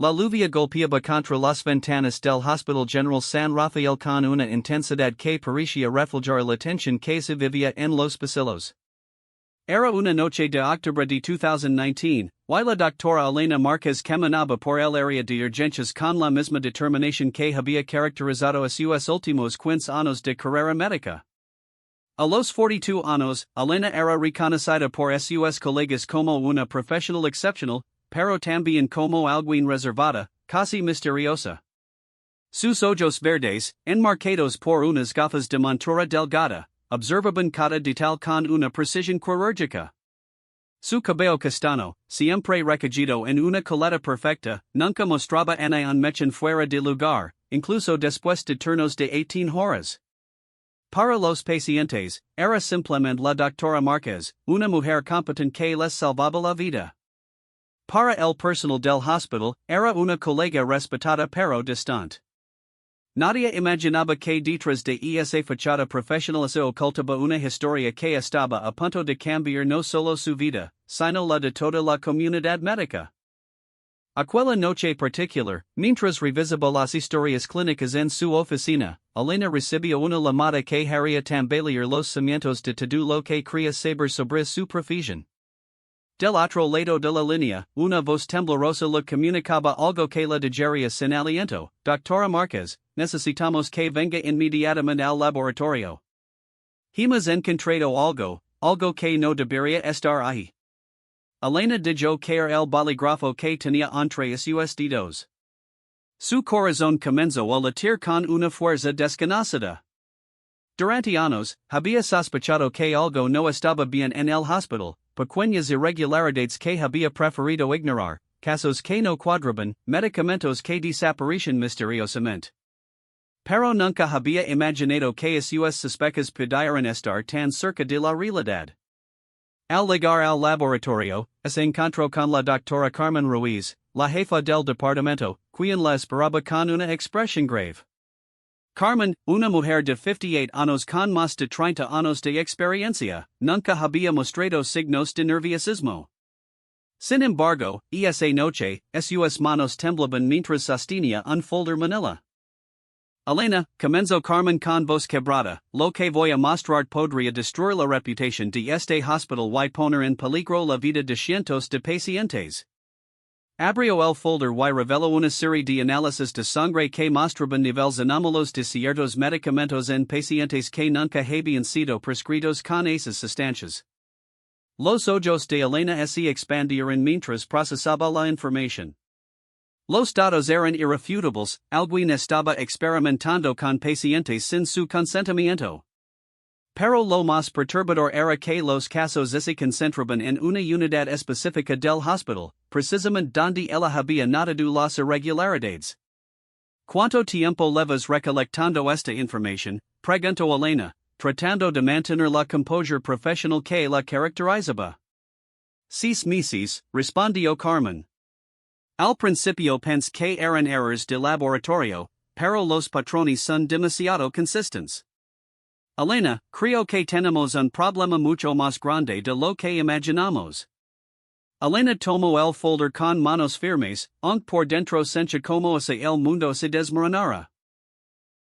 La lluvia golpeaba contra las ventanas del Hospital General San Rafael con una intensidad que parecía reflejar la tensión que se vivía en los pasillos. Era una noche de octubre de 2019, y la doctora Elena Márquez caminaba por el área de urgencias con la misma determinación que había caracterizado a sus últimos 15 años de carrera médica. A los 42 años, Elena era reconocida por sus colegas como una profesional excepcional, pero también como alguien reservada, casi misteriosa. Sus ojos verdes, enmarcados por unas gafas de montura delgada, observaban cada detalle con una precisión quirúrgica. Su cabello castaño, siempre recogido en una coleta perfecta, nunca mostraba una mechón fuera de lugar, incluso después de turnos de 18 horas. Para los pacientes, era simplemente la doctora Márquez, una mujer competente que les salvaba la vida. Para el personal del hospital, era una colega respetada pero distante. Nadie imaginaba que detrás de esa fachada profesional se ocultaba una historia que estaba a punto de cambiar no solo su vida, sino la de toda la comunidad médica. Aquella noche particular, mientras revisaba las historias clínicas en su oficina, Elena recibió una llamada que haría tambalear los cimientos de todo lo que creía saber sobre su profesión. Del otro lado de la línea, una voz temblorosa le comunicaba algo que la digería sin aliento. Doctora Márquez, necesitamos que venga inmediatamente al laboratorio. Hemos encontrado algo que no debería estar ahí. Elena dejó caer el bolígrafo que tenía entre sus dedos. Su corazón comenzó a latir con una fuerza desconocida. Durante años, había sospechado que algo no estaba bien en el hospital, pequeñas irregularidades que había preferido ignorar, casos que no cuadraban, medicamentos que desaparecían misteriosamente. Pero nunca había imaginado que sus sospechas pudieran estar tan cerca de la realidad. Al llegar al laboratorio, se encontró con la doctora Carmen Ruiz, la jefa del departamento, quien la esperaba con una expresión grave. Carmen, una mujer de 58 años con más de 30 años de experiencia, nunca había mostrado signos de nerviosismo. Sin embargo, esa noche, sus manos temblaban mientras sostenía un folder manila. Elena, comenzó Carmen con voz quebrada, lo que voy a mostrar podría destruir la reputación de este hospital y poner en peligro la vida de cientos de pacientes. Abrió el folder y reveló una serie de análisis de sangre que mostraban niveles anómalos de ciertos medicamentos en pacientes que nunca habían sido prescritos con esas sustancias. Los ojos de Elena se expandieron mientras procesaba la información. Los datos eran irrefutables, alguien estaba experimentando con pacientes sin su consentimiento. Pero lo más perturbador era que los casos se concentraban en una unidad específica del hospital, precisamente donde ella había notado las irregularidades. ¿Cuánto tiempo llevas recolectando esta información?, preguntó Elena, tratando de mantener la composure profesional que la caracterizaba. 6 meses, respondió Carmen. Al principio pensé que eran errores de laboratorio, pero los patrones son demasiado consistentes. Elena, creo que tenemos un problema mucho más grande de lo que imaginamos. Elena tomó el folder con manos firmes, aunque por dentro sentía como si el mundo se desmoronara.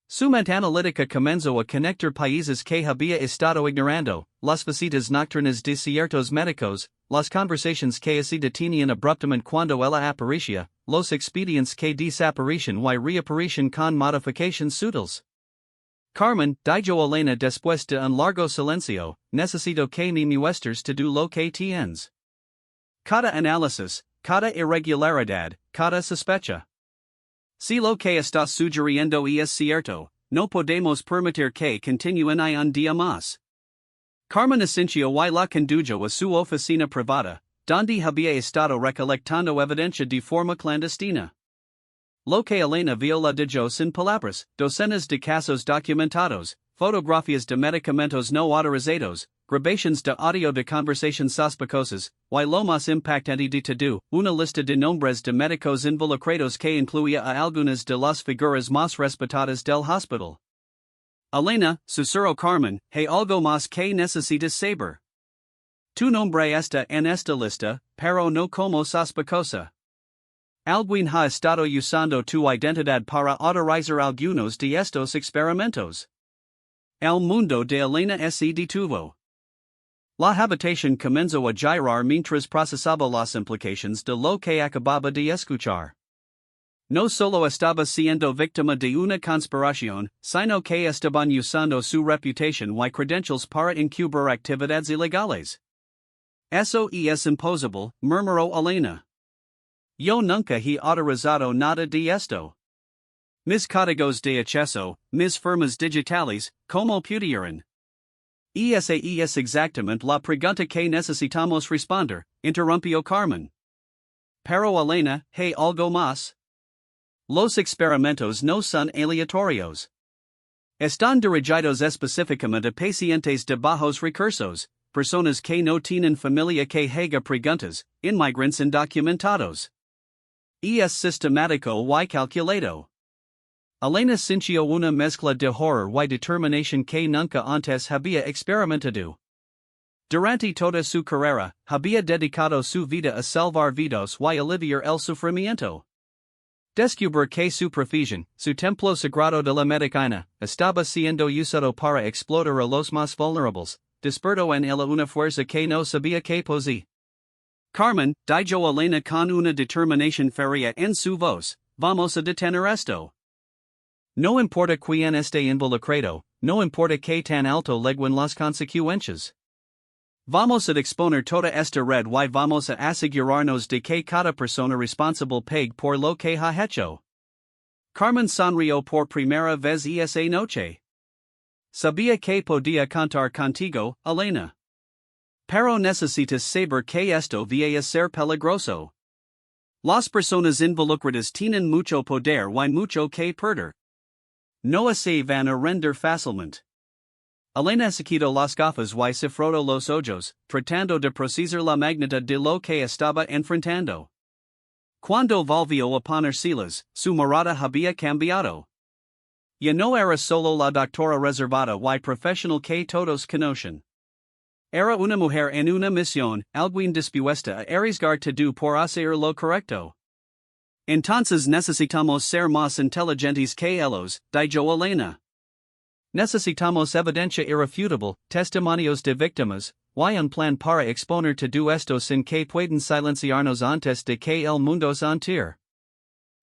Su mente analítica comenzó a conectar países que había estado ignorando, las visitas nocturnas de ciertos médicos, las conversaciones que se detenían abruptamente cuando ella aparecía, los expedientes que desaparecían y reaparecían con modificaciones sutiles. Carmen, dijo Elena después de un largo silencio, necesito que me muestres todo lo que tienes. Cada análisis, cada irregularidad, cada sospecha. Si lo que estás sugiriendo es cierto, no podemos permitir que continúen un día más. Carmen asintió y la condujo a su oficina privada, donde había estado recolectando evidencia de forma clandestina. Lo que Elena vio la dijo sin palabras, docenas de casos documentados, fotografías de medicamentos no autorizados, grabaciones de audio de conversaciones sospechosas, y lo más impactante de todo, una lista de nombres de médicos involucrados que incluía a algunas de las figuras más respetadas del hospital. Elena, susurró Carmen, hay algo más que necesitas saber. Tu nombre está en esta lista, pero no como sospechosa. Alguien ha estado usando tu identidad para autorizar algunos de estos experimentos. El mundo de Elena se detuvo. La habitación comenzó a girar mientras procesaba las implicaciones de lo que acababa de escuchar. No solo estaba siendo víctima de una conspiración, sino que estaban usando su reputación y credentials para encubrir actividades ilegales. Eso es imposible, murmuró Elena. Yo nunca he autorizado nada de esto. Mis códigos de acceso, mis firmas digitales, como pudieran. Esa es exactamente la pregunta que necesitamos responder, interrumpió Carmen. Pero Elena, hay algo más. Los experimentos no son aleatorios. Están dirigidos específicamente a pacientes de bajos recursos, personas que no tienen familia que haga preguntas, inmigrantes indocumentados. Es sistemático y calculado. Elena sintió una mezcla de horror y determinación que nunca antes había experimentado. Durante toda su carrera, había dedicado su vida a salvar vidas y aliviar el sufrimiento. Descubrir que su profesión, su templo sagrado de la medicina, estaba siendo usado para explotar a los más vulnerables, despertó en ella una fuerza que no sabía que poseía. Carmen, dijo Elena con una determinación férrea en su voz, vamos a detener esto. No importa quién esté involucrado, no importa que tan alto leguen las consecuencias. Vamos a exponer toda esta red y vamos a asegurarnos de que cada persona responsable pague por lo que ha hecho. Carmen sonrió por primera vez esa noche. Sabía que podía contar contigo, Elena. Pero necesitas saber que esto va a ser peligroso. Las personas involucradas tienen mucho poder y mucho que perder. No se van a render fácilmente. Elena se quitó las gafas y se frotó los ojos, tratando de procesar la magnitud de lo que estaba enfrentando. Cuando volvió a ponérselas, su mirada había cambiado. Ya no era solo la doctora reservada y profesional que todos conocen. Era una mujer en una misión, alguien dispuesta a arriesgar todo por hacer lo correcto. Entonces necesitamos ser más inteligentes que ellos, dijo Elena. Necesitamos evidencia irrefutable, testimonios de víctimas, y un plan para exponer todo esto sin que puedan silenciarnos antes de que el mundo se entere.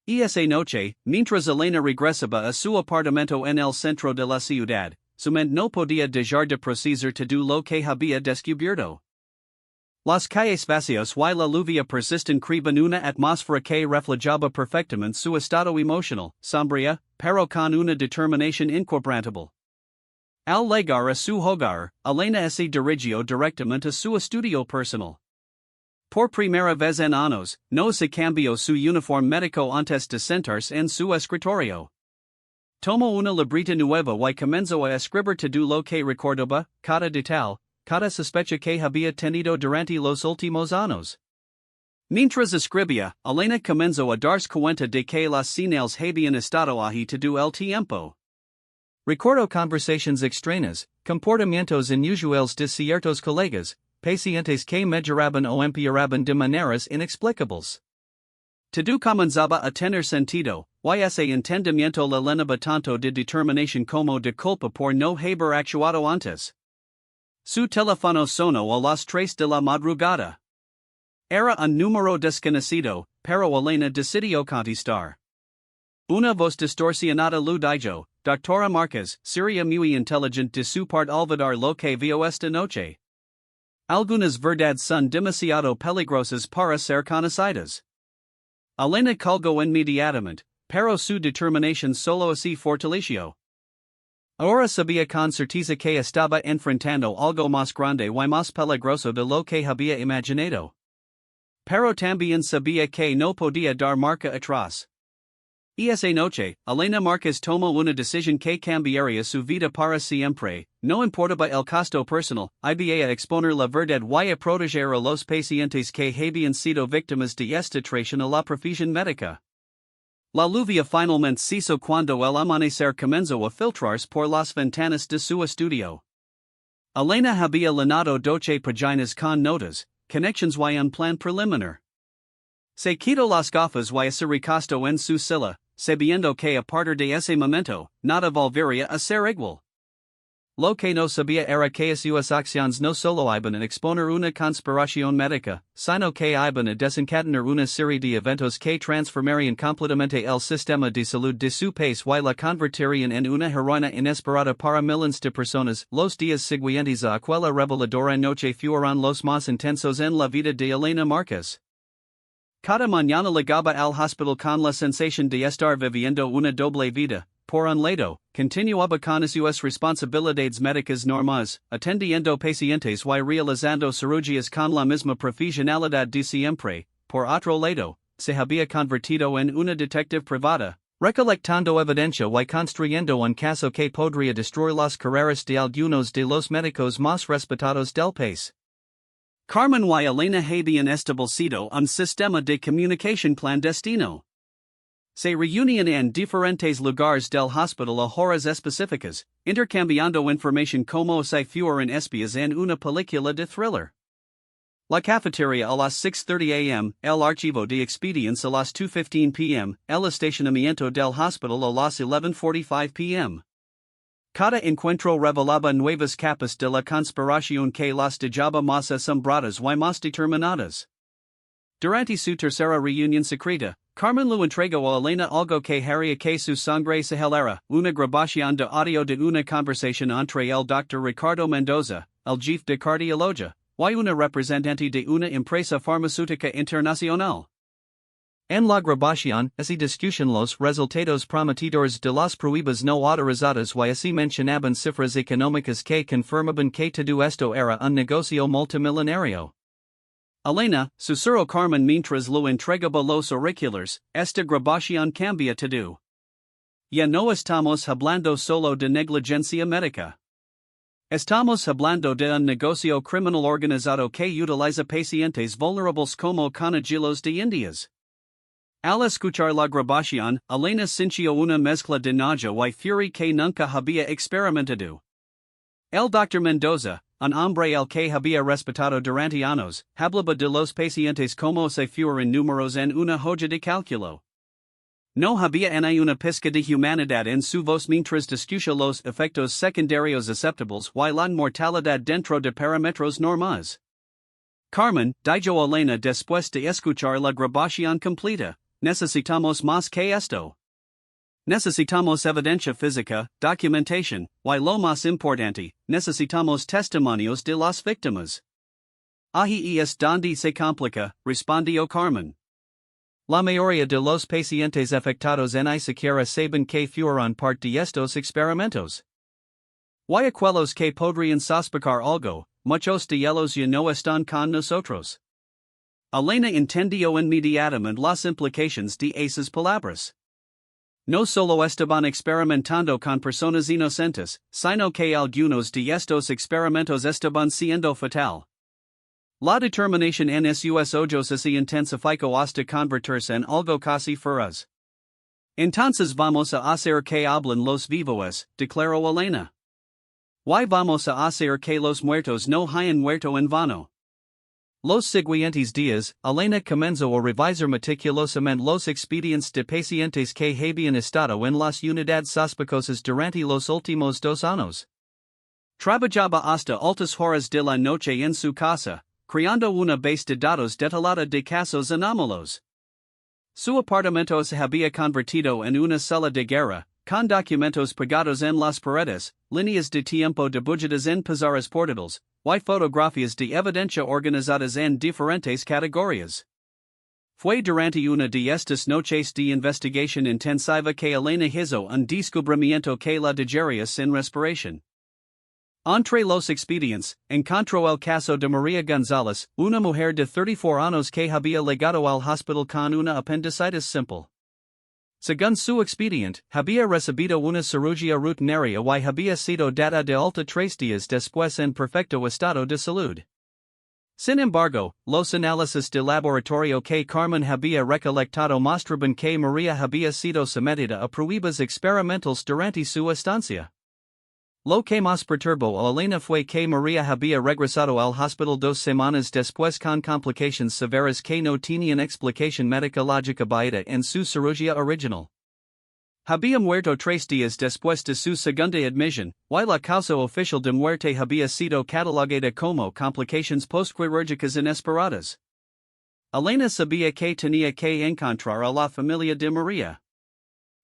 Esa noche, mientras Elena regresaba a su apartamento en el centro de la ciudad, su mente no podía dejar de procesar todo lo que había descubierto. Las calles vacías y la lluvia persistente creaban una atmósfera que reflejaba perfectamente su estado emocional, sombría, pero con una determinación inquebrantable. Al llegar a su hogar, Elena se dirigió directamente a su estudio personal. Por primera vez en años, no se cambió su uniforme médico antes de sentarse en su escritorio. Tomó una libreta nueva y comenzó a escribir todo lo que recordaba, cada detalle, cada sospecha que había tenido durante los últimos años. Mientras escribía, Elena comenzó a darse cuenta de que las señales habían estado ahí todo el tiempo. Recordó conversaciones extrañas, comportamientos inusuales de ciertos colegas, pacientes que mejoraban o empeoraban de maneras inexplicables. Todo comenzaba a tener sentido, y ese entendimiento le llenaba tanto de determinación como de culpa por no haber actuado antes. Su teléfono sonó a las 3 de la madrugada. Era un número desconocido, pero Elena decidió contestar. Una voz distorsionada lo dijo, Doctora Márquez, sería muy inteligente de su parte olvidar lo que vio esta noche. Algunas verdades son demasiado peligrosas para ser conocidas. Elena colgó inmediatamente, pero su determinación solo se fortaleció. Ahora sabía con certeza que estaba enfrentando algo más grande y más peligroso de lo que había imaginado. Pero también sabía que no podía dar marcha atrás. Esa noche, Elena Márquez tomó una decisión que cambiaría su vida para siempre, no importaba el costo personal, iba a exponer la verdad y a proteger a los pacientes que habían sido víctimas de esta traición a la profesión médica. La lluvia finalmente cesó cuando el amanecer comenzó a filtrarse por las ventanas de su estudio. Elena había llenado 12 páginas con notas, conexiones y un plan preliminar. Se quito las gafas y se recostó en su silla, sabiendo que a partir de ese momento, nada volvería a ser igual. Lo que no sabía era que sus acciones no solo iban a exponer una conspiración médica, sino que iban a desencadenar una serie de eventos que transformarían completamente el sistema de salud de su país y la convertirían en una heroína inesperada para millones de personas. Los días siguientes a aquella reveladora noche fueron los más intensos en la vida de Elena Márquez. Cada mañana llegaba al hospital con la sensación de estar viviendo una doble vida. Por un lado, continuaba con sus responsabilidades médicas normales, atendiendo pacientes y realizando cirugías con la misma profesionalidad de siempre. Por otro lado, se había convertido en una detective privada, recolectando evidencia y construyendo un caso que podría destruir las carreras de algunos de los médicos más respetados del país. Carmen y Elena habían establecido un sistema de comunicación clandestino. Se reunían en diferentes lugares del hospital a horas específicas, intercambiando información como si fueran espías en una película de thriller. La cafetería a las 6:30 am, el archivo de expedientes a las 2:15 pm, el estacionamiento del hospital a las 11:45 pm. Cada encuentro revelaba nuevas capas de la conspiración que las dejaba más asombradas y más determinadas. Durante su tercera reunión secreta, Carmen le entregó a Elena algo que haría que su sangre se helara, una grabación de audio de una conversación entre el Dr. Ricardo Mendoza, el jefe de cardiología, y una representante de una empresa farmacéutica internacional. En la grabación, se discutían los resultados prometedores de las pruebas no autorizadas y se mencionaban cifras económicas que confirmaban que todo esto era un negocio multimillonario. Elena, susurró Carmen mientras lo entregaba los auriculares, esta grabación cambia todo. Ya no estamos hablando solo de negligencia médica. Estamos hablando de un negocio criminal organizado que utiliza pacientes vulnerables como conejillos de indias. Al escuchar la grabación, Elena sintió una mezcla de náusea y furia que nunca había experimentado. El Dr. Mendoza, un hombre al que había respetado durante años, hablaba de los pacientes como si fueran números en una hoja de cálculo. No había ni una pizca de humanidad en su voz mientras discutía los efectos secundarios aceptables y la mortalidad dentro de parámetros normales. Carmen, dijo Elena después de escuchar la grabación completa, necesitamos más que esto. Necesitamos evidencia física, documentación, y lo más importante, necesitamos testimonios de las víctimas. Ahí es donde se complica, respondió Carmen. La mayoría de los pacientes afectados ni siquiera saben que fueron parte de estos experimentos. Y aquellos que podrían sospechar algo, muchos de ellos ya no están con nosotros. Elena entendió inmediatamente las implicaciones de esas palabras. No solo estaban experimentando con personas inocentes, sino que algunos de estos experimentos estaban siendo fatal. La determinación en sus ojos se intensificó hasta convertirse en algo casi feroz. Entonces vamos a hacer que hablen los vivos, declaró Elena. Y vamos a hacer que los muertos no hayan muerto en vano. Los siguientes días, Elena comenzó a revisar meticulosamente los expedientes de pacientes que habían estado en las unidades sospechosas durante los últimos 2 años. Trabajaba hasta altas horas de la noche en su casa, creando una base de datos detallada de casos anómalos. Su apartamento se había convertido en una sala de guerra, con documentos pegados en las paredes, líneas de tiempo dibujadas en pizarras portátiles, y fotografías de evidencia organizadas en diferentes categorías. Fue durante una de estas noches de investigación intensiva que Elena hizo un descubrimiento que la dejaría sin respiración. Entre los expedientes, encontró el caso de María González, una mujer de 34 años que había llegado al hospital con una apendicitis simple. Según su expediente, había recibido una cirugía rutinaria y había sido dada de alta 3 días después en perfecto estado de salud. Sin embargo, los análisis de laboratorio que Carmen había recolectado mostraban que María había sido sometida a pruebas experimentales durante su estancia. Lo que más perturbo a Elena fue que María había regresado al hospital 2 semanas después con complications severas que no tenían explicación médica lógica baida en su cirugía original. Había muerto 3 días después de su segunda admisión, y la causa oficial de muerte había sido catalogada como complications postquirúrgicas inesperadas. Elena sabía que tenía que encontrar a la familia de María.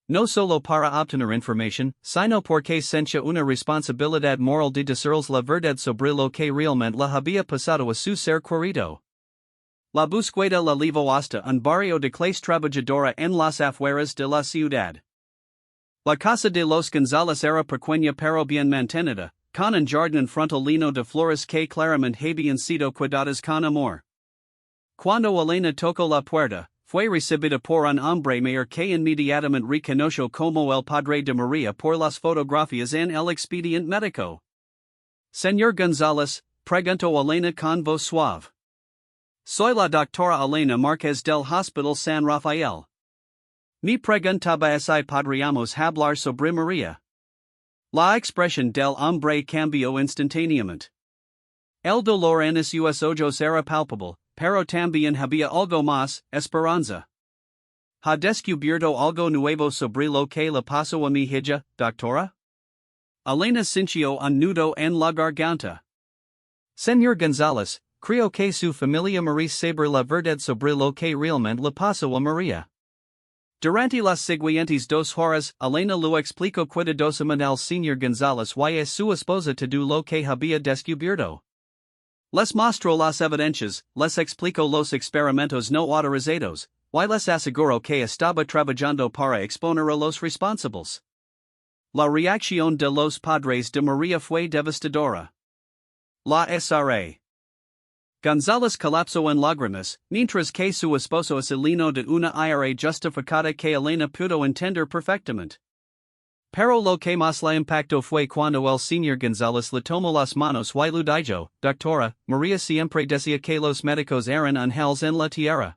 No solo para obtener información, sino porque sentía una responsabilidad moral de decirles la verdad sobre lo que realmente le había pasado a su ser querido. La búsqueda la llevó hasta un barrio de clase trabajadora en las afueras de la ciudad. La casa de los González era pequeña pero bien mantenida, con un jardín frontal lleno de flores que claramente habían sido cuidadas con amor. Cuando Elena tocó la puerta, fue recibida por un hombre mayor que inmediatamente reconoció como el padre de María por las fotografías en el expediente médico. Señor González, preguntó Elena con voz suave. Soy la doctora Elena Márquez del Hospital San Rafael. Me preguntaba si podríamos hablar sobre María. La expresión del hombre cambió instantáneamente. El dolor en sus ojos era palpable, pero también había algo más, esperanza. ¿Ha descubierto algo nuevo sobre lo que le pasó a mi hija, doctora? Elena sintió un nudo en la garganta. Señor González, creo que su familia merece saber la verdad sobre lo que realmente le pasó a María. Durante las siguientes 2 horas, Elena lo explicó cuidadosamente al señor González y a su esposa todo lo que había descubierto. Les mostró las evidencias, les explicó los experimentos no autorizados, y les aseguró que estaba trabajando para exponer a los responsables. La reacción de los padres de María fue devastadora. La SRA. González colapsó en lágrimas, mientras que su esposo se llenó de una ira justificada que Elena pudo entender perfectamente. Pero lo que más la impactó fue cuando el señor González le tomó las manos y le dijo, doctora, María siempre decía que los médicos eran ángeles en la tierra.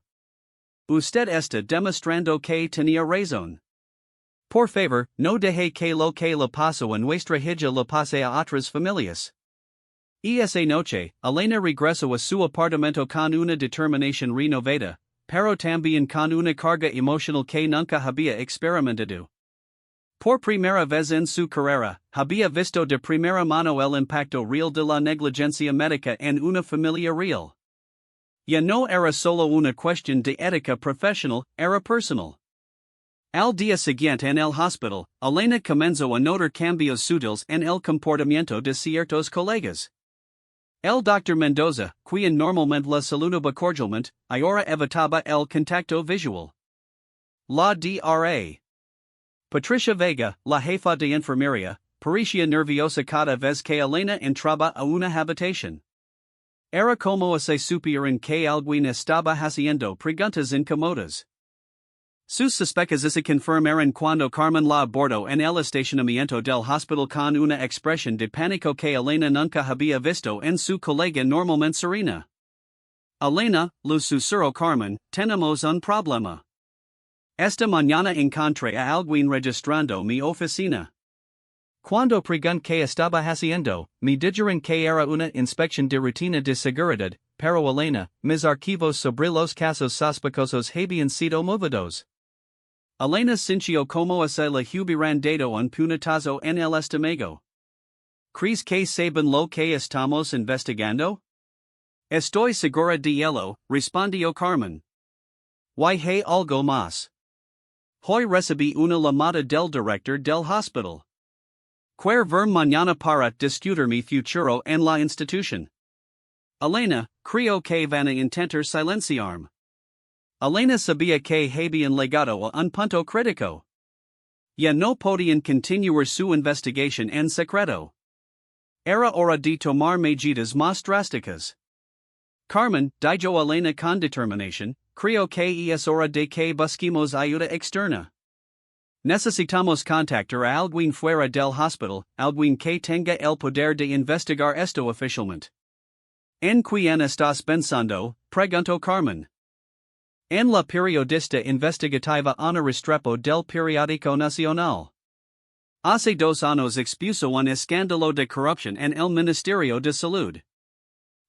Usted está demostrando que tenía razón. Por favor, no deje que lo que le pasó a nuestra hija le pase a otras familias. Esa noche, Elena regresó a su apartamento con una determinación renovada, pero también con una carga emocional que nunca había experimentado. Por primera vez en su carrera, había visto de primera mano el impacto real de la negligencia médica en una familia real. Ya no era solo una cuestión de ética profesional, era personal. Al día siguiente en el hospital, Elena comenzó a notar cambios sutiles en el comportamiento de ciertos colegas. El Dr. Mendoza, quien normalmente la saludaba cordialmente, ahora evitaba el contacto visual. La Dra. Patricia Vega, la jefa de enfermería, parecía nerviosa cada vez que Elena entraba a una habitación. Era como si supieran que alguien estaba haciendo preguntas incómodas. Sus sospechas se confirmaron cuando Carmen la abordó en el estacionamiento del hospital con una expresión de pánico que Elena nunca había visto en su colega normalmente serena. Elena, lo susurró Carmen, tenemos un problema. Esta mañana encontré a alguien registrando mi oficina. Cuando pregunté qué estaba haciendo, me dijeron que era una inspección de rutina de seguridad, pero Elena, mis archivos sobre los casos sospechosos habían sido movidos. Elena sintió como si le hubieran dado un puñetazo en el estómago. ¿Crees que saben lo que estamos investigando? Estoy segura de ello, respondió Carmen. Y hay algo más. Hoy recibí una llamada del director del hospital. Quiere ver mañana para discutir mi futuro en la institución. Elena, creo que van a intentar silenciarme. Elena sabía que habían llegado a un punto crítico. Ya no podían continuar su investigación en secreto. Era hora de tomar medidas más drásticas. Carmen, dijo Elena con determinación, creo que es hora de que busquemos ayuda externa. Necesitamos contactar a alguien fuera del hospital, alguien que tenga el poder de investigar esto oficialmente. ¿En quién estás pensando?, preguntó Carmen. En la periodista investigativa Ana Restrepo del Periódico Nacional. Hace 2 años expuso un escándalo de corrupción en el Ministerio de Salud.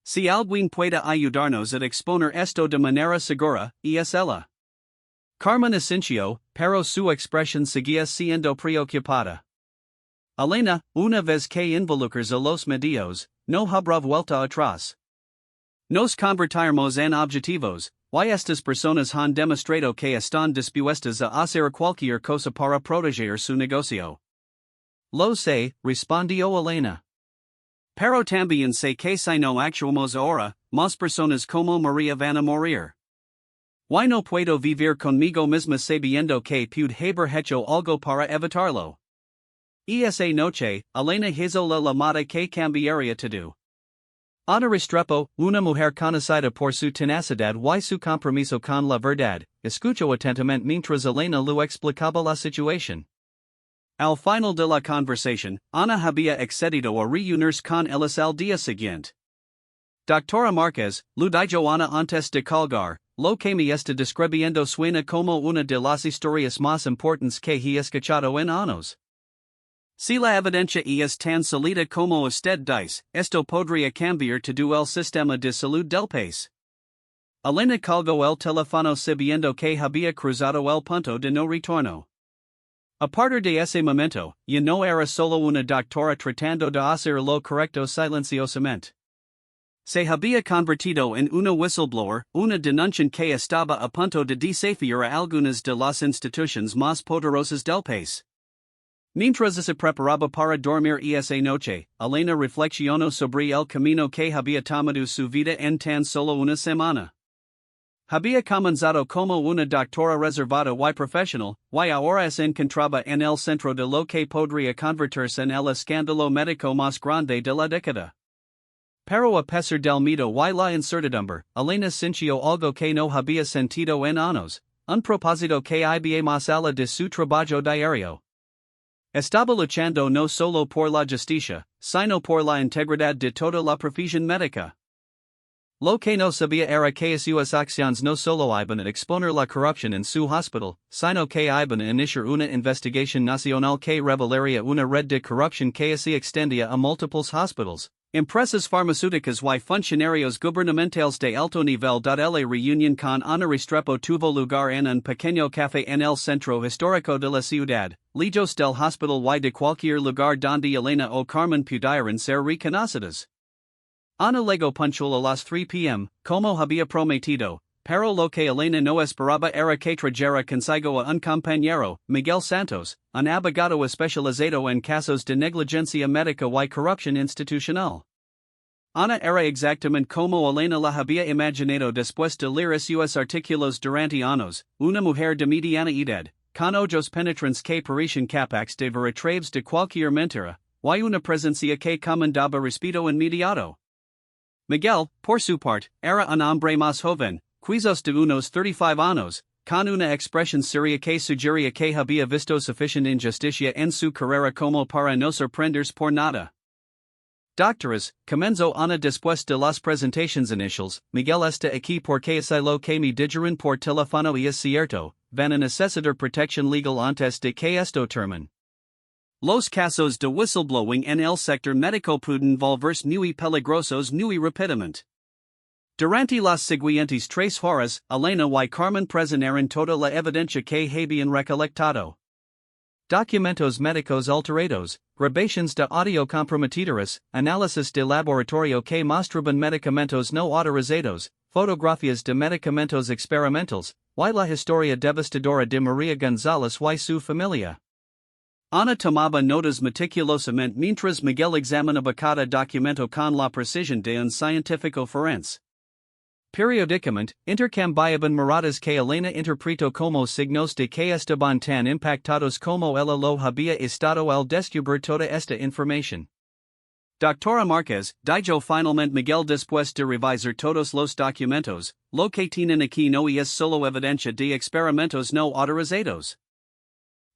Si alguien puede ayudarnos a exponer esto de manera segura, es ella. Carmen Asencio, pero su expresión seguía siendo preocupada. Elena, una vez que involucres a los medios, no habrá vuelta atrás. Nos convertiremos en objetivos, y estas personas han demostrado que están dispuestas a hacer cualquier cosa para proteger su negocio. Lo sé, respondió Elena. Pero también sé que si no actuamos ahora, más personas como María van a morir. Y no puedo vivir conmigo misma sabiendo que pude haber hecho algo para evitarlo. Esa noche, Elena hizo la llamada que cambiaría todo. Ana Restrepo, una mujer conocida por su tenacidad y su compromiso con la verdad, escuchó atentamente mientras Elena lo explicaba la situación. Al final de la conversación, Ana había accedido a reunirse con ellos al día siguiente. Doctora Márquez, lo dijo Ana antes de colgar, lo que me está describiendo suena como una de las historias más importantes que he escuchado en años. Si la evidencia es tan sólida como usted dice, esto podría cambiar todo el sistema de salud del país. Elena colgó el teléfono sabiendo que había cruzado el punto de no retorno. A partir de ese momento, ya no era solo una doctora tratando de hacer lo correcto silenciosamente. Se había convertido en una whistleblower, una denunciante que estaba a punto de desafiar a algunas de las instituciones más poderosas del país. Mientras se preparaba para dormir esa noche, Elena reflexionó sobre el camino que había tomado su vida en tan solo una semana. Había comenzado como una doctora reservada y profesional, y ahora se encontraba en el centro de lo que podría convertirse en el escándalo médico más grande de la década. Pero a pesar del miedo y la incertidumbre, Elena sintió algo que no había sentido en años, un propósito que iba más allá de su trabajo diario. Estaba luchando no solo por la justicia, sino por la integridad de toda la profesión médica. Lo que no sabía era que sus acciones no solo iban a exponer la corrupción en su hospital, sino que iban a iniciar una investigación nacional que revelaría una red de corrupción que se extendía a múltiples hospitals, empresas farmacéuticas y funcionarios gubernamentales de alto nivel. La reunión con Ana Restrepo tuvo lugar en un pequeño café en el centro histórico de la ciudad, lejos del hospital y de cualquier lugar donde Elena o Carmen pudieran ser reconocidas. Ana llegó puntual a las 3 p.m., como había prometido, pero lo que Elena no esperaba era que trajera consigo a un compañero, Miguel Santos, un abogado especializado en casos de negligencia médica y corrupción institucional. Ana era exactamente como Elena la había imaginado después de leer sus artículos durante años, una mujer de mediana edad, con ojos penetrantes que parecían capaces de ver a través de cualquier mentira, y una presencia que comandaba respeto inmediato. Miguel, por su parte, era un hombre más joven, quizás de unos 35 años, con una expresión seria que sugería que había visto suficiente injusticia en su carrera como para no sorprenderse por nada. Doctores, comenzó Ana después de las presentaciones iniciales, Miguel está aquí porque es lo que me dijeron por teléfono y es cierto, van a necesitar protección legal antes de que esto termine. Los casos de whistleblowing en el sector médico pueden volverse muy peligrosos muy rápidamente. Durante las siguientes 3 horas, Elena y Carmen presentaron toda la evidencia que habían recolectado. Documentos médicos alterados, grabaciones de audio comprometedoras, análisis de laboratorio que mostraban medicamentos no autorizados, fotografías de medicamentos experimentales, y la historia devastadora de María González y su familia. Ana tomaba notas meticulosamente mientras Miguel examinaba cada documento con la precisión de un científico forense. Periódicamente, intercambiaban miradas que Elena interpretó como signos de que estaban tan impactados como ella lo había estado al descubrir toda esta información. Doctora Márquez, dijo finalmente Miguel después de revisar todos los documentos, lo que tienen aquí no es solo evidencia de experimentos no autorizados.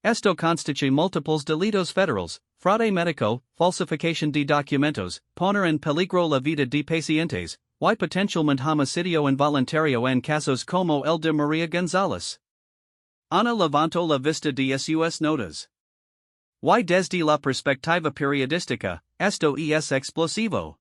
Esto constituye múltiples delitos federales, fraude médico, falsificación de documentos, poner en peligro la vida de pacientes, y potencialmente homicidio involuntario en casos como el de María González. Ana levantó la vista de sus notas. Y desde la perspectiva periodística, esto es explosivo.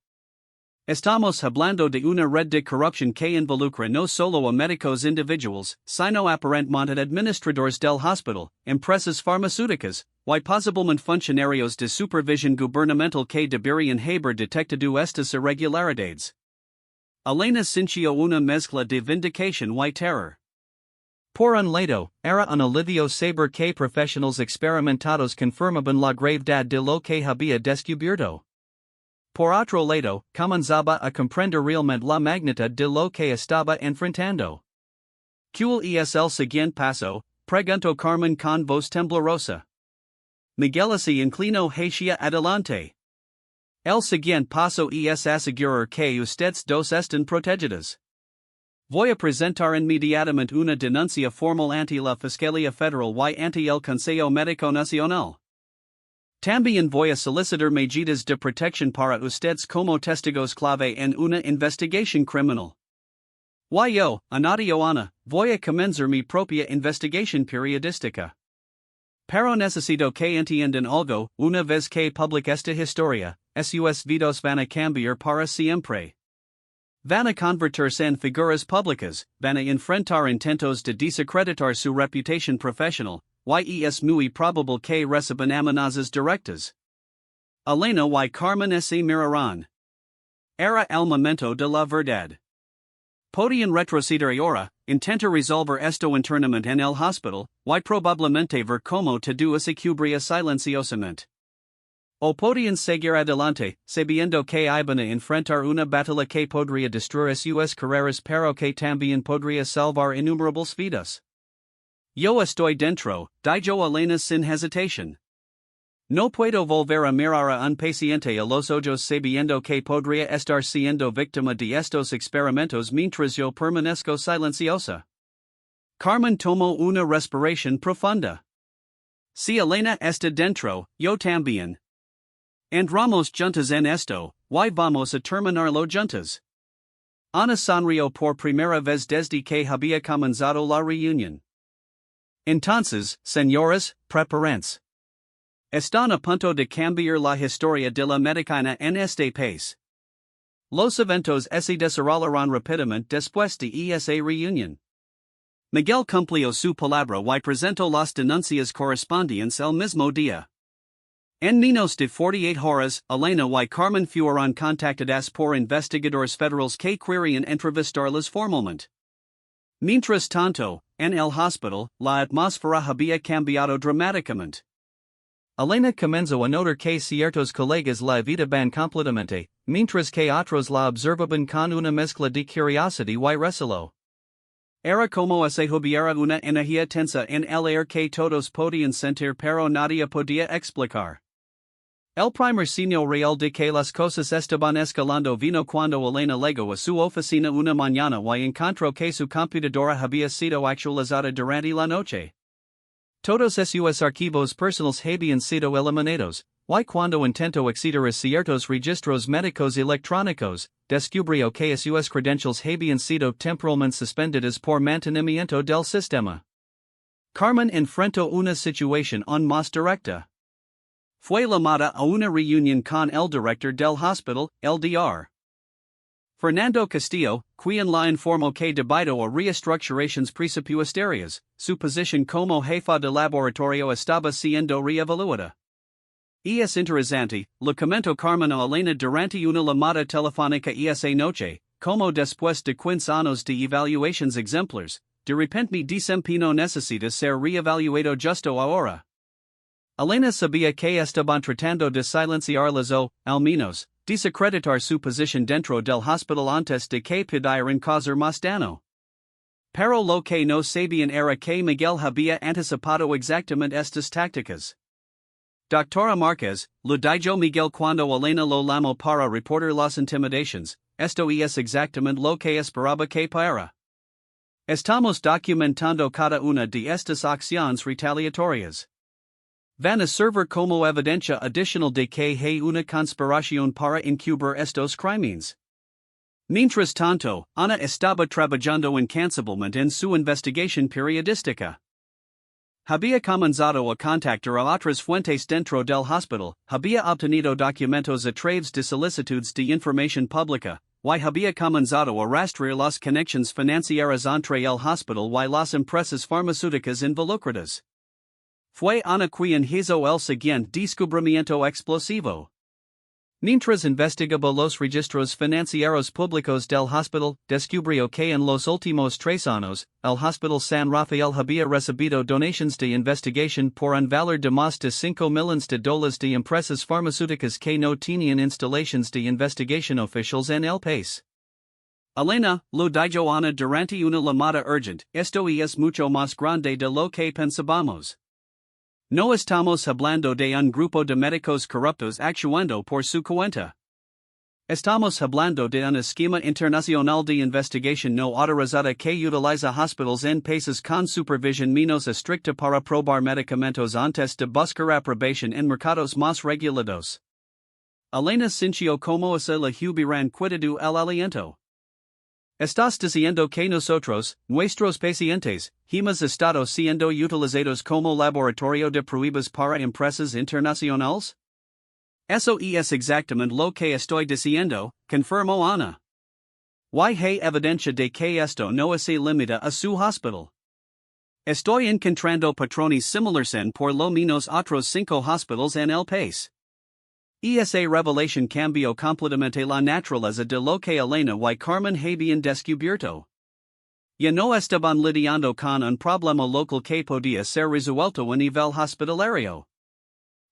Estamos hablando de una red de corrupción que involucra no solo a médicos individuals, sino aparentemente administradores del hospital, empresas farmacéuticas, y posiblemente funcionarios de supervisión gubernamental que deberían haber detectado estas irregularidades. Elena sintió una mezcla de vindicación y terror. Por un lado, era un alivio saber que profesionales experimentados confirmaban la gravedad de lo que había descubierto. Por otro lado, comenzaba a comprender realmente la magnitud de lo que estaba enfrentando. ¿Cuál es el siguiente paso? Preguntó Carmen con voz temblorosa. Miguel se inclinó hacia adelante. El siguiente paso es asegurar que ustedes dos están protegidas. Voy a presentar inmediatamente una denuncia formal ante la Fiscalía Federal y ante el Consejo Médico Nacional. También voy a solicitar medidas de protección para ustedes como testigos clave en una investigación criminal. Y yo, Anadio Ana, voy a comenzar mi propia investigación periodística. Pero necesito que entiendan algo, una vez que publique esta historia, sus vidas van a cambiar para siempre. Van a convertirse en figuras públicas, van a enfrentar intentos de desacreditar su reputación profesional, y es muy probable que reciban amenazas directas. Elena y Carmen se mirarán. Era el momento de la verdad. Podían retroceder ahora, intenta resolver esto internamente en el hospital, y probablemente ver cómo todo se cubría silenciosamente. O podían seguir adelante, sabiendo que iban a enfrentar una batalla que podría destruir sus carreras pero que también podría salvar innumerables vidas. Yo estoy dentro, dijo Elena sin hesitación. No puedo volver a mirar a un paciente a los ojos sabiendo que podría estar siendo víctima de estos experimentos mientras yo permanezco silenciosa. Carmen tomó una respiración profunda. Si Elena está dentro, yo también. Entramos juntas en esto, y vamos a terminarlo juntas. Ana sonrió por primera vez desde que había comenzado la reunión. Entonces, señoras, prepárense. Están a punto de cambiar la historia de la medicina en este país. Los eventos se desarrollarán rápidamente después de esa reunión. Miguel cumplió su palabra y presentó las denuncias correspondientes el mismo día. En menos de 48 horas, Elena y Carmen fueron contactadas por investigadores federales que querían entrevistarlas formalmente. Mientras tanto, en el hospital, la atmósfera había cambiado dramáticamente. Elena comenzó a notar que ciertos colegas la evitaban completamente, mientras que otros la observaban con una mezcla de curiosidad y recelo. Era como si hubiera una energía tensa en el aire que todos podían sentir pero nadie podía explicar. El primer signo real de que las cosas estaban escalando vino cuando Elena llegó a su oficina una mañana y encontró que su computadora había sido actualizada durante la noche. Todos sus archivos personales habían sido eliminados, y cuando intentó acceder a ciertos registros médicos electrónicos, descubrió que sus credentials habían sido temporalmente suspendidas por mantenimiento del sistema. Carmen enfrentó una situación aún más directa. Fue llamada a una reunión con el director del hospital, el Dr. Fernando Castillo, quien la informó que debido a reestructuraciones presupuestarias, su posición como jefa de laboratorio estaba siendo reevaluada. Es interesante, lo comentó Carmen a Elena durante una llamada telefónica esa noche, como después de 15 años de evaluaciones ejemplares, de repente mi desempeño necesita ser reevaluado justo ahora. Elena sabía que estaban tratando de silenciarlas o, al menos, desacreditar su posición dentro del hospital antes de que pudieran causar más daño. Pero lo que no sabían era que Miguel había anticipado exactamente estas tácticas. Doctora Márquez, lo dijo Miguel cuando Elena lo llamó para reportar las intimidaciones, esto es exactamente lo que esperaba que pasara. Estamos documentando cada una de estas acciones retaliatorias. Van a servir como evidencia adicional de que hay una conspiración para encubrir estos crímenes. Mientras tanto, Ana estaba trabajando incansablemente en su investigación periodística. Había comenzado a contactar a otras fuentes dentro del hospital, había obtenido documentos a través de solicitudes de información pública, y había comenzado a rastrear las conexiones financieras entre el hospital y las empresas farmacéuticas involucradas. Fue Ana quien hizo el siguiente descubrimiento explosivo. Mientras investigaba los registros financieros públicos del hospital, descubrió que en los últimos 3 años, el Hospital San Rafael había recibido donaciones de investigación por un valor de más de $5 millones de empresas farmacéuticas que no tenían instalaciones de investigación oficiales en el país. Elena, lo dijo Ana durante una llamada urgente, esto es mucho más grande de lo que pensábamos. No estamos hablando de un grupo de médicos corruptos actuando por su cuenta. Estamos hablando de un esquema internacional de investigación no autorizada que utiliza hospitales en países con supervisión menos estricta para probar medicamentos antes de buscar aprobación en mercados más regulados. Elena sintió como se le hubieran quitado el aliento. Estás diciendo que nosotros, nuestros pacientes, hemos estado siendo utilizados como laboratorio de pruebas para empresas internacionales? Eso es exactamente lo que estoy diciendo, confirmó Ana. Y hay evidencia de que esto no se limita a su hospital. Estoy encontrando patrones similares en por lo menos otros 5 hospitales en el país. Esa revelación cambió completamente la naturaleza de lo que Elena y Carmen habían descubierto. Ya no estaban lidiando con un problema local que podía ser resuelto a nivel hospitalario.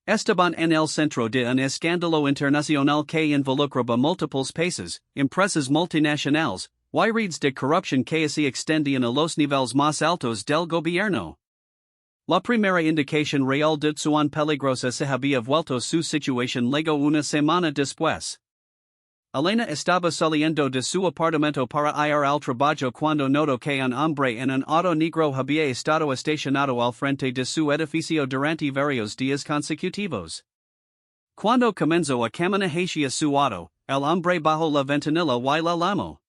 Estaban en el centro de un escándalo internacional que involucraba múltiples países, empresas multinacionales, y redes de corrupción que se extendían a los niveles más altos del gobierno. La primera indicación real de cuán peligrosa se había vuelto su situación llegó una semana después. Elena estaba saliendo de su apartamento para ir al trabajo cuando notó que un hombre en un auto negro había estado estacionado al frente de su edificio durante varios días consecutivos. Cuando comenzó a caminar hacia su auto, el hombre bajó la ventanilla y la llamó.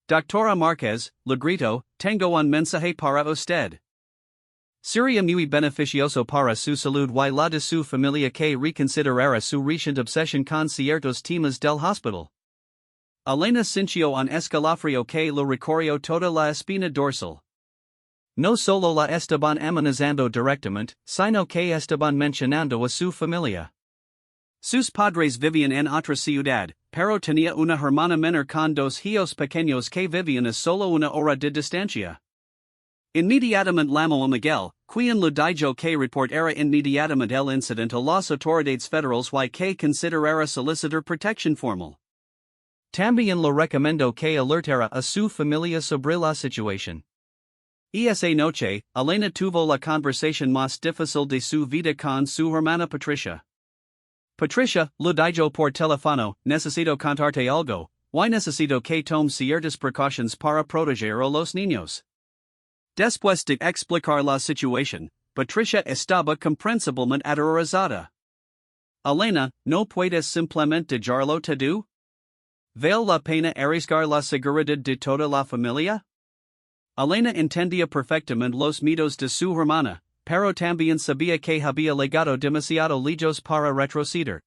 Doctora Márquez, le gritó, tengo un mensaje para usted. Sería muy beneficioso para su salud y la de su familia que reconsiderara su reciente obsesión con ciertos temas del hospital. Elena sintió un escalofrío que lo recorrió toda la espina dorsal. No solo la estaban amenazando directamente, sino que estaban mencionando a su familia. Sus padres vivían en otra ciudad, pero tenía una hermana menor con 2 hijos pequeños que vivían a solo una hora de distancia. Inmediatamente llamó a Miguel, quien le dijo que reportara inmediatamente el incidente a las autoridades federales y que considerara solicitar protección formal. También le recomendó que alertara a su familia sobre la situación. Esa noche, Elena tuvo la conversación más difícil de su vida con su hermana Patricia. Patricia, le dijo por teléfono, necesito contarte algo, y necesito que tomes ciertas precauciones para proteger a los niños. Después de explicar la situación, Patricia estaba comprensiblemente aterrorizada. Elena, ¿no puedes simplemente dejarlo todo? ¿Vale la pena arriesgar la seguridad de toda la familia? Elena entendía perfectamente los miedos de su hermana, pero también sabía que había legado demasiado lejos para retroceder.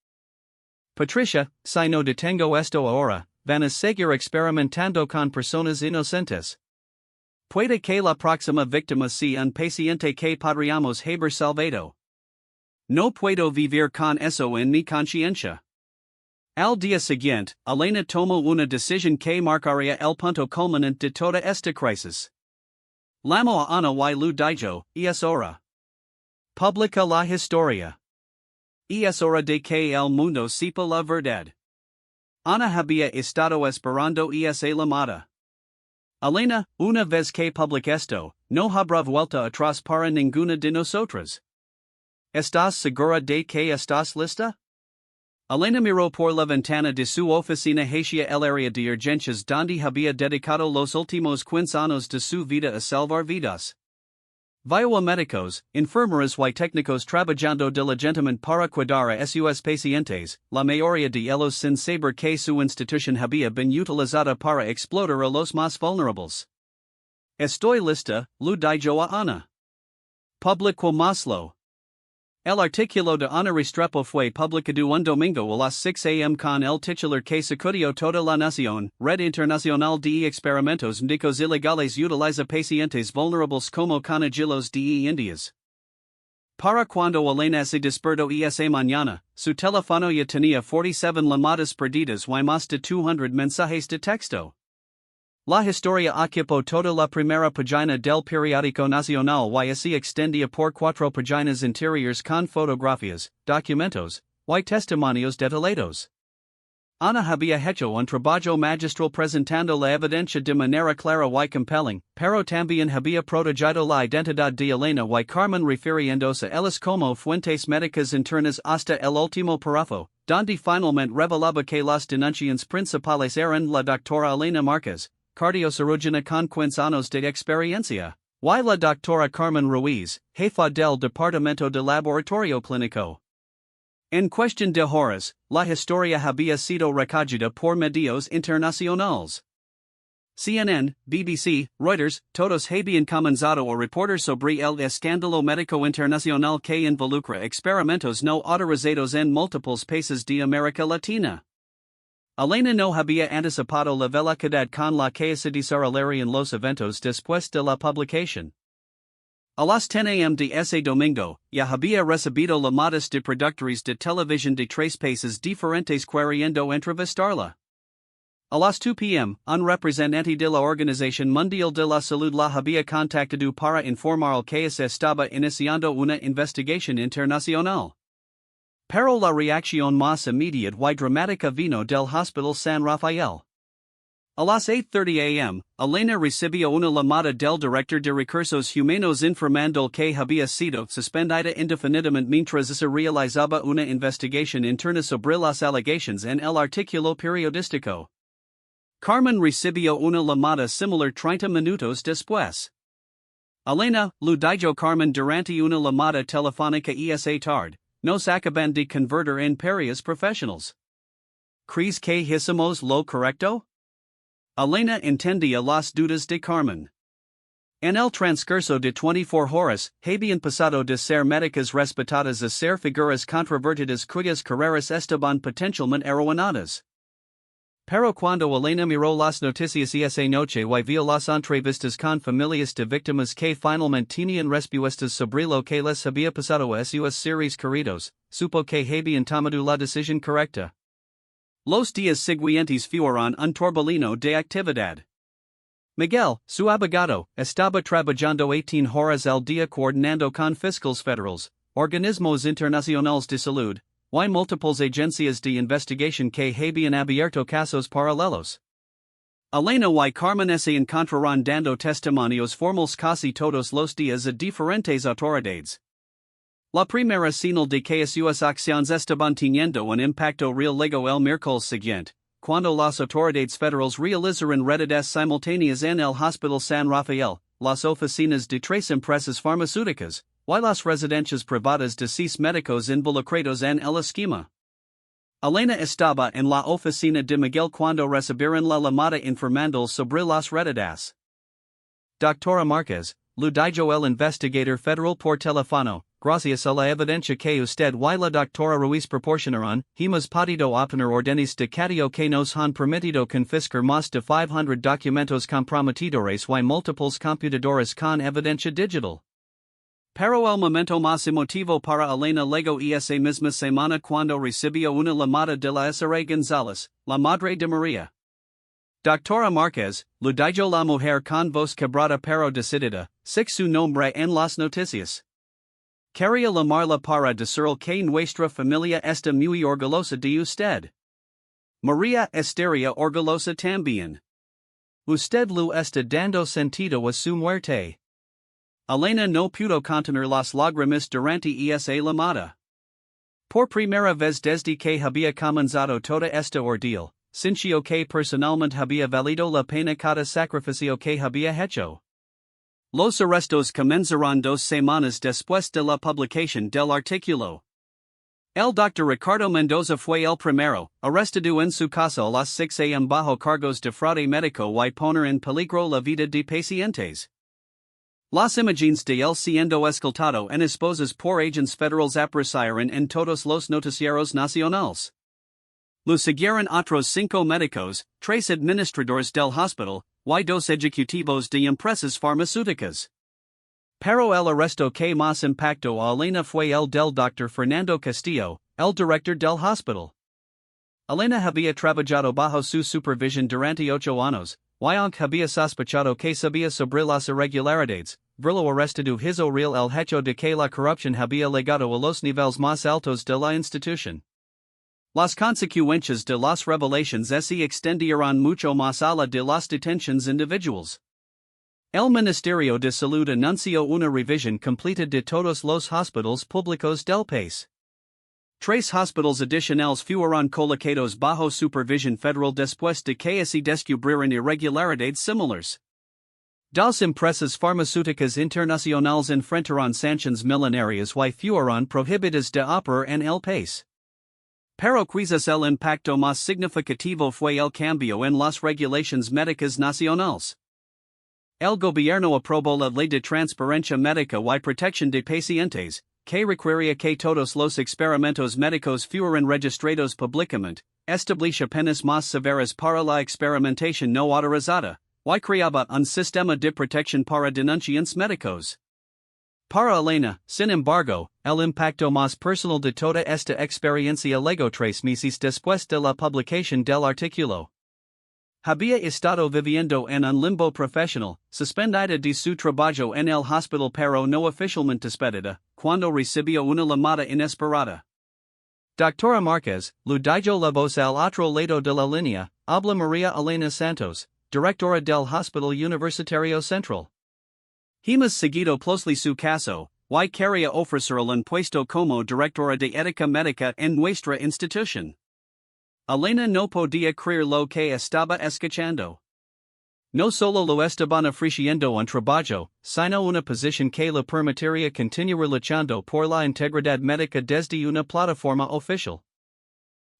Patricia, si no detengo esto ahora, van a seguir experimentando con personas inocentes. Puede que la próxima víctima sea un paciente que podríamos haber salvado. No puedo vivir con eso en mi conciencia. Al día siguiente, Elena tomó una decisión que marcaría el punto culminante de toda esta crisis. Llamó a Ana y le dijo, es hora. Publica la historia. Es hora de que el mundo sepa la verdad. Ana había estado esperando esa llamada. Elena, una vez que publique esto, no habrá vuelta atrás para ninguna de nosotras. ¿Estás segura de que estás lista? Elena miró por la ventana de su oficina hacia el área de urgencias donde había dedicado los últimos 15 años de su vida a salvar vidas. Vio a médicos, enfermeras y técnicos trabajando diligentemente para cuidar a sus pacientes, la mayoría de ellos sin saber que su institución había been utilizada para explotar a los más vulnerables. Estoy lista, le dijo a Ana. Publico Maslow. El artículo de una Restrepo fue publicado un domingo a las 6 a.m. con el titular que sacudió toda la nación, Red Internacional de Experimentos Médicos Ilegales utiliza pacientes vulnerables como conejillos de Indias. Para cuando Elena se despertó esa mañana, su teléfono ya tenía 47 llamadas perdidas y más de 200 mensajes de texto. La historia ocupó toda la primera página del periódico nacional y así extendía por 4 páginas interiores con fotografías, documentos, y testimonios detallados. Ana había hecho un trabajo magistral presentando la evidencia de manera clara y compelling, pero también había protegido la identidad de Elena y Carmen refiriéndose a ellas como fuentes médicas internas hasta el último párrafo, donde finalmente revelaba que las denunciantes principales eran la doctora Elena Márquez, cardiocirujana con 15 años de experiencia, y la doctora Carmen Ruiz, jefa del departamento de laboratorio clínico. En cuestión de horas, la historia había sido recogida por medios internacionales. CNN, BBC, Reuters, todos habían comenzado a reportar sobre el escándalo médico internacional que involucra experimentos no autorizados en múltiples países de América Latina. Elena no había anticipado la velocidad con la que se desarrollarían los eventos después de la publicación. A las 10 a.m. de ese domingo, ya había recibido llamadas de productores de televisión de 3 países diferentes queriendo entrevistarla. A las 2 p.m., un representante de la Organización Mundial de la Salud la había contactado para informar que se estaba iniciando una investigación internacional. Pero la reacción más inmediata y dramática vino del Hospital San Rafael. A las 8:30 a.m., Elena recibió una llamada del director de recursos humanos informando que había sido suspendida indefinidamente mientras se realizaba una investigación interna sobre las alegaciones en el artículo periodístico. Carmen recibió una llamada similar 30 minutos después. Elena, lo dijo Carmen durante una llamada telefónica esa tarde, nos acaban de convertir en parias profesionales. ¿Crees que hicimos lo correcto? Elena entendía las dudas de Carmen. En el transcurso de 24 horas, habían pasado de ser médicas respetadas a ser figuras controvertidas cuyas carreras estaban potencialmente arruinadas. Pero cuando Elena miró las noticias esa noche y vio las entrevistas con familias de víctimas que finalmente tenían respuestas sobre lo que les había pasado a sus seres queridos, supo que habían tomado la decisión correcta. Los días siguientes fueron un torbellino de actividad. Miguel, su abogado, estaba trabajando 18 horas al día coordinando con fiscales federales, organismos internacionales de salud, y múltiples agencias de investigación que habían abierto casos paralelos. Elena y Carmen se encontraron dando testimonios formales casi todos los días a diferentes autoridades. La primera señal de que sus acciones estaban teniendo un impacto real llegó el miércoles siguiente, cuando las autoridades federales realizaron redadas simultáneas en el Hospital San Rafael, las oficinas de 3 empresas farmacéuticas, y las residencias privadas de 6 médicos involucrados en el esquema. Elena estaba en la oficina de Miguel cuando recibieron la llamada informando sobre las redadas. Doctora Márquez, lo dijo el investigador federal por teléfono. Gracias a la evidencia que usted y la doctora Ruiz proporcionaron, hemos podido obtener órdenes de cateo que nos han permitido confiscar más de 500 documentos comprometedores y múltiples computadoras con evidencia digital. Pero el momento más emotivo para Elena llegó esa misma semana cuando recibió una llamada de la Sra. González, la madre de María. Doctora Márquez, lo dijo la mujer con voz quebrada pero decidida, sin su nombre en las noticias. Quería llamarla para decirle que nuestra familia está muy orgullosa de usted. María estaría orgullosa también. Usted lo está dando sentido a su muerte. Elena no pudo contener las lágrimas durante esa llamada. Por primera vez desde que había comenzado toda esta ordeal, sintió que personalmente había valido la pena cada sacrificio que había hecho. Los arrestos comenzaron 2 semanas después de la publicación del artículo. El Dr. Ricardo Mendoza fue el primero, arrestado en su casa a las 6 a.m. bajo cargos de fraude médico y poner en peligro la vida de pacientes. Las imágenes de él siendo escoltado en esposas por agents federales aparecieron en todos los noticieros nacionales. Lo siguieron otros 5 médicos, 3 administradores del hospital, y 2 ejecutivos de empresas farmacéuticas. Pero el arresto que más impactó a Elena fue el del Dr. Fernando Castillo, el director del hospital. Elena había trabajado bajo su supervisión durante 8 años, y aunque había sospechado que sabía sobre las irregularidades, verlo arrestado hizo real el hecho de que la corrupción había llegado a los niveles más altos de la institución. Las consecuencias de las revelaciones se extendieron mucho más allá de las detenciones individuales. El Ministerio de Salud anunció una revisión completa de todos los hospitales públicos del país. 3 hospitales adicionales fueron colocados bajo supervisión federal después de que se descubrieran irregularidades similares. 2 empresas farmacéuticas internacionales enfrentaron sanciones millonarias y fueron prohibidas de operar en el país. Pero quizás el impacto más significativo fue el cambio en las regulaciones médicas nacionales. El gobierno aprobó la Ley de Transparencia Médica y Protección de Pacientes, que requería que todos los experimentos médicos fueran registrados públicamente, establecía penas más severas para la experimentación no autorizada, y creaba un sistema de protección para denunciantes médicos. Para Elena, sin embargo, el impacto más personal de toda esta experiencia llegó 3 meses después de la publicación del artículo. Había estado viviendo en un limbo profesional, suspendida de su trabajo en el hospital pero no oficialmente despedida, cuando recibió una llamada inesperada. Doctora Márquez, lo dijo la voz al otro lado de la línea, habla María Elena Santos, directora del Hospital Universitario Central. Hemos seguido closely su caso, y quería ofrecerle un puesto como directora de ética médica en nuestra institución. Elena no podía creer lo que estaba escuchando. No solo lo estaban ofreciendo un trabajo, sino una posición que le permitiría continuar luchando por la integridad médica desde una plataforma oficial.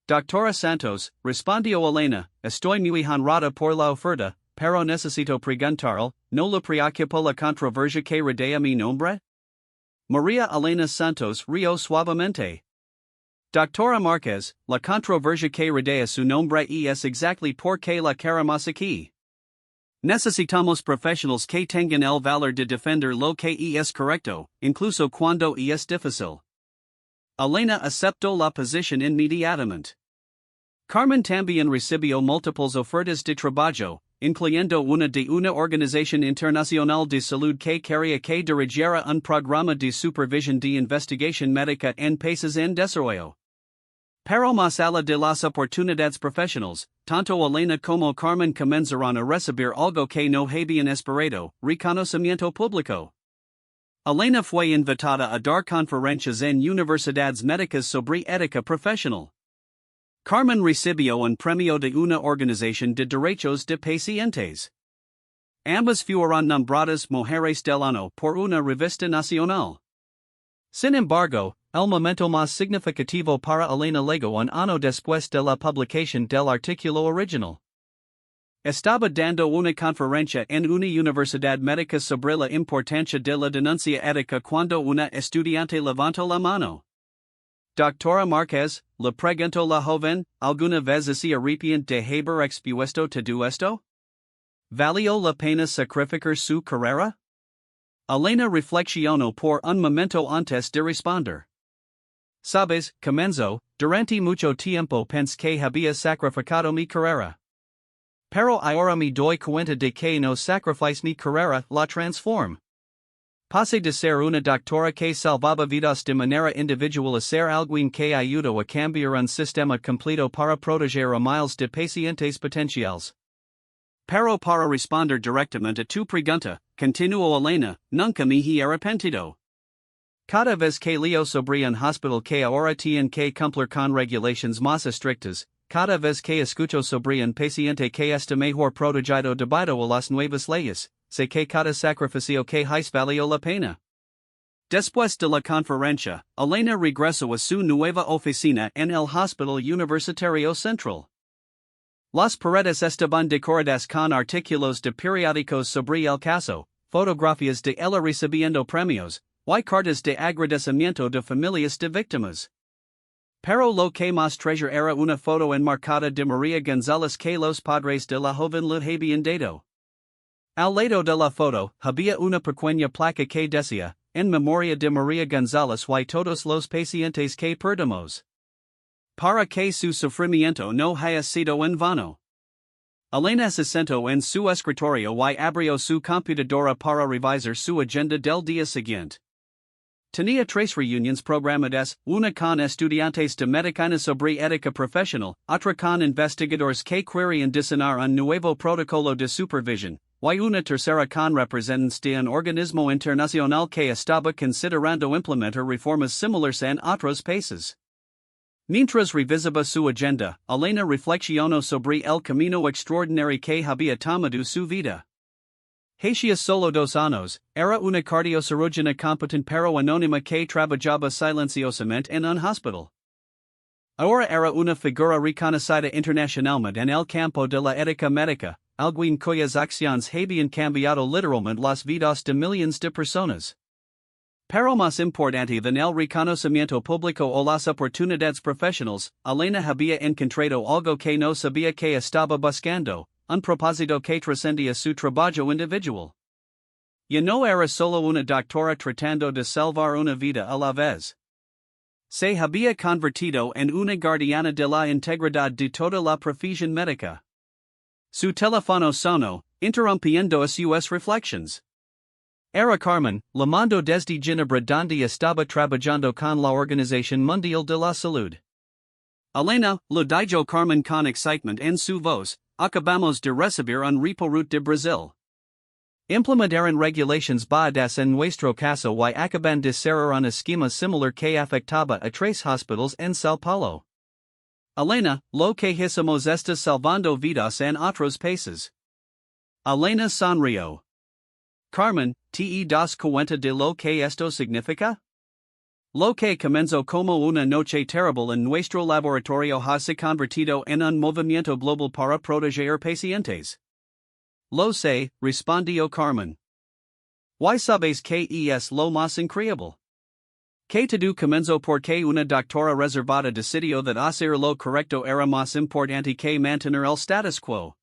Doctora Santos, respondió Elena, estoy muy honrada por la oferta, pero necesito preguntarle, ¿no le preocupa la controversia que rodea mi nombre? María Elena Santos rió suavemente. Doctora Márquez, la controversia que rodea su nombre es exactly porque la queremos aquí. Necesitamos profesionales que tengan el valor de defender lo que es correcto, incluso cuando es difícil. Elena aceptó la posición inmediatamente. Carmen también recibió múltiples ofertas de trabajo, incluyendo una de una organización internacional de salud que quería que dirigiera un programa de supervisión de investigación médica en países en desarrollo. Pero más allá de las oportunidades profesionales, tanto Elena como Carmen comenzaron a recibir algo que no habían esperado, reconocimiento público. Elena fue invitada a dar conferencias en universidades médicas sobre ética profesional. Carmen recibió un premio de una organización de derechos de pacientes. Ambas fueron nombradas Mujeres del Año por una revista nacional. Sin embargo, el momento más significativo para Elena llegó un año después de la publicación del artículo original. Estaba dando una conferencia en una universidad médica sobre la importancia de la denuncia ética cuando una estudiante levantó la mano. Doctora Márquez, le preguntó la joven, ¿alguna vez se arrepiente de haber expuesto todo esto? ¿Valió la pena sacrificar su carrera? Elena reflexionó por un momento antes de responder. Sabes, comenzó, durante mucho tiempo pensé que había sacrificado mi carrera. Pero ahora me doy cuenta de que no sacrifice mi carrera, la transform. Pasé de ser una doctora que salvaba vidas de manera individual a ser alguien que ayudó a cambiar un sistema completo para proteger a miles de pacientes potenciales. Pero para responder directamente a tu pregunta, continuó Elena, nunca me he arrepentido. Cada vez que leo sobre un hospital que ahora tiene que cumplir con regulaciones más estrictas, cada vez que escucho sobre un paciente que está mejor protegido debido a las nuevas leyes, sé que cada sacrificio que hice valió la pena. Después de la conferencia, Elena regresó a su nueva oficina en el Hospital Universitario Central. Las paredes estaban decoradas con artículos de periódicos sobre el caso, fotografías de ella recibiendo premios, y cartas de agradecimiento de familias de víctimas. Pero lo que más treasure era una foto enmarcada de María González que los padres de la joven le habían dado. Al lado de la foto, había una pequeña placa que decía, en memoria de María González y todos los pacientes que perdimos. Para que su sufrimiento no haya sido en vano. Elena se sentó en su escritorio y abrió su computadora para revisar su agenda del día siguiente. Tenía 3 reuniones programadas, una con estudiantes de medicina sobre ética profesional, otra con investigadores que querían diseñar un nuevo protocolo de supervisión, y una tercera con representantes de un organismo internacional que estaba considerando implementar reformas similares en otros países. Mientras revisaba su agenda, Elena reflexionó sobre el camino extraordinario que había tomado su vida. Hacía solo 2 años, era una cardiocirujana competente pero anónima que trabajaba silenciosamente en un hospital. Ahora era una figura reconocida internacionalmente en el campo de la ética médica, alguien cuyas acciones habían cambiado literalmente las vidas de millones de personas. Pero más importante than el reconocimiento público o las oportunidades profesionales, Elena había encontrado algo que no sabía que estaba buscando, un propósito que trascendía su trabajo individual. Ya no era solo una doctora tratando de salvar una vida a la vez. Se había convertido en una guardiana de la integridad de toda la profesión médica. Su teléfono sonó, interrumpiendo sus reflections. Era Carmen, llamando desde Ginebra donde estaba trabajando con la Organización Mundial de la Salud. Elena, lo dijo Carmen con excitement en su voz, acabamos de recibir un reporte de Brasil. Implementaron regulations basadas en nuestro caso y acaban de cerrar un esquema similar que afectaba a 3 hospitales en Sao Paulo. Elena, lo que hicimos está salvando vidas en otros países. Elena sonrió. Carmen, ¿te das cuenta de lo que esto significa? Lo que comenzó como una noche terrible en nuestro laboratorio se convertido en un movimiento global para proteger pacientes. Lo sé, respondió Carmen. ¿Y sabes que es lo más increíble? Que todo comenzó porque una doctora reservada decidió that hacer lo correcto era más importante que mantener el status quo.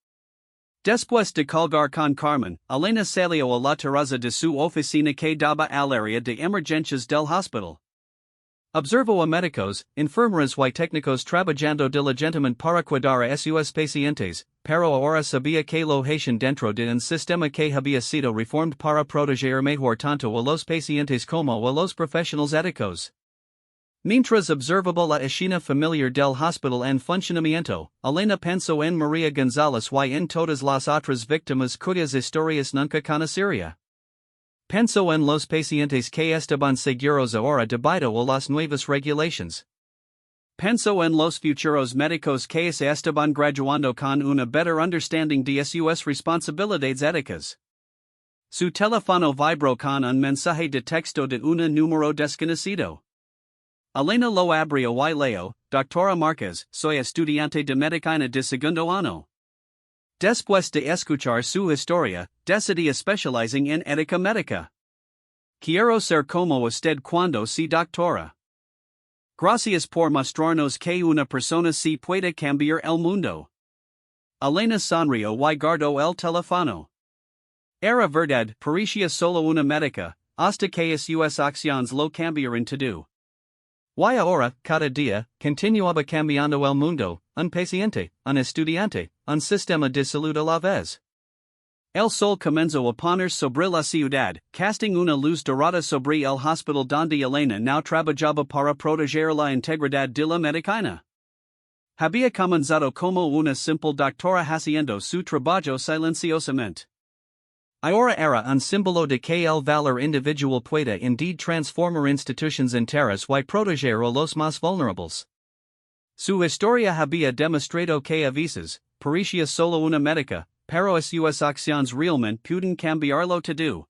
Después de colgar con Carmen, Elena salió a la terraza de su oficina que daba al área de emergencias del hospital. Observó a médicos, enfermeras y técnicos trabajando diligentemente para cuidar a sus pacientes, pero ahora sabía que lo hacían dentro de un sistema que había sido reformed para proteger mejor tanto a los pacientes como a los profesionales éticos. Mientras observaba la escena familiar del hospital en funcionamiento, Elena pensó en María González y en todas las otras víctimas cuyas historias nunca conocería. Pensó en los pacientes que estaban seguros ahora debido a las nuevas regulations. Pensó en los futuros médicos que se estaban graduando con una better understanding de sus responsabilidades éticas. Su teléfono vibró con un mensaje de texto de un número desconocido. Elena lo abrió y leo: Doctora Márquez, soy estudiante de medicina de segundo año. Después de escuchar su historia, decidí especializing en ética médica. Quiero ser como usted cuando sea doctora. Gracias por mostrarnos que una persona sí puede cambiar el mundo. Elena sonrió y guardó el teléfono. Era verdad, parecía solo una médica, hasta que sus acciones lo cambiaron todo. Y ahora, cada día, continuaba cambiando el mundo, un paciente, un estudiante, un sistema de salud a la vez. El sol comenzó a poner sobre la ciudad, casting una luz dorada sobre el hospital donde Elena now trabajaba para proteger la integridad de la medicina. Había comenzado como una simple doctora haciendo su trabajo silenciosamente. Ahora era un símbolo de que el valor individual puede indeed transformar instituciones enteras y proteger a los más vulnerables. Su historia había demostrado que a veces, parecía solo una médica, pero sus acciones realmente pueden cambiarlo todo.